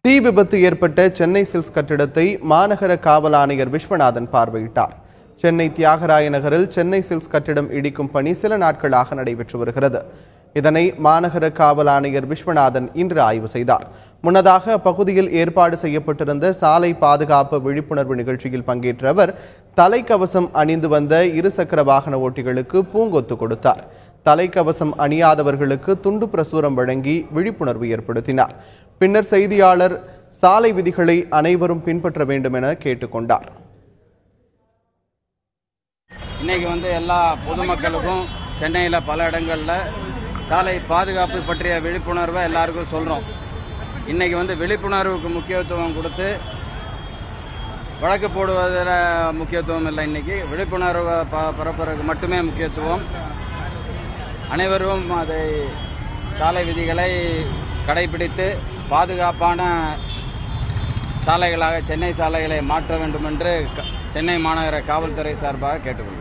தீ விபத்து ஏற்பட்ட சென்னை சில்க்ஸ் கட்டிடத்தை மாநகர காவல் ஆணையர் விஸ்வநாதன் பார்வையிட்டார். சென்னை தியாகராய நகரில் சென்னை சில்க்ஸ் கட்டிடம் இடிக்கும் பணி சில நாட்களாக நடைபெற்று வருகிறது. இதனை மாநகர காவல் ஆணையர் விஸ்வநாதன் இன்று ஆய்வு செய்தார். முன்னதாக அப்பகுதியில் ஏற்பாடு செய்யப்பட்டிருந்த சாலை பாதுகாப்பு விழிப்புணர்வு நிகழ்ச்சியில் பங்கேற்ற அவர் தலைக்கவசம் அணிந்து வந்த இருசக்கர வாகன ஓட்டிகளுக்கு பூங்கொத்து கொடுத்தார். தலைக்கவசம் அணியாதவர்களுக்கு துண்டு பிரசுரம் வழங்கி விழிப்புணர்வு ஏற்படுத்தினார். பின்னர் செய்தியாளர் சாலை விதிகளை அனைவரும் பின்பற்ற வேண்டும் என கேட்டுக்கொண்டார். இன்னைக்கு எல்லா பொதுமக்களுக்கும் சென்னையில் பல இடங்கள்ல சாலை பாதுகாப்பு பற்றிய விழிப்புணர்வை எல்லாருக்கும் சொல்றோம். இன்னைக்கு விழிப்புணர்வுக்கு முக்கியத்துவம் கொடுத்து வழக்கு போடுவதில் முக்கியத்துவம் இல்லை. இன்னைக்கு விழிப்புணர்வு பரப்புறதுக்கு மட்டுமே முக்கியத்துவம். அனைவரும் அதை சாலை விதிகளை கடைபிடித்து பாதுகாப்பான சாலைகளாக சென்னை சாலைகளை மாற்ற வேண்டும் என்று சென்னை மாநகர காவல்துறை சார்பாக கேட்டுக்கொள்கிறேன்.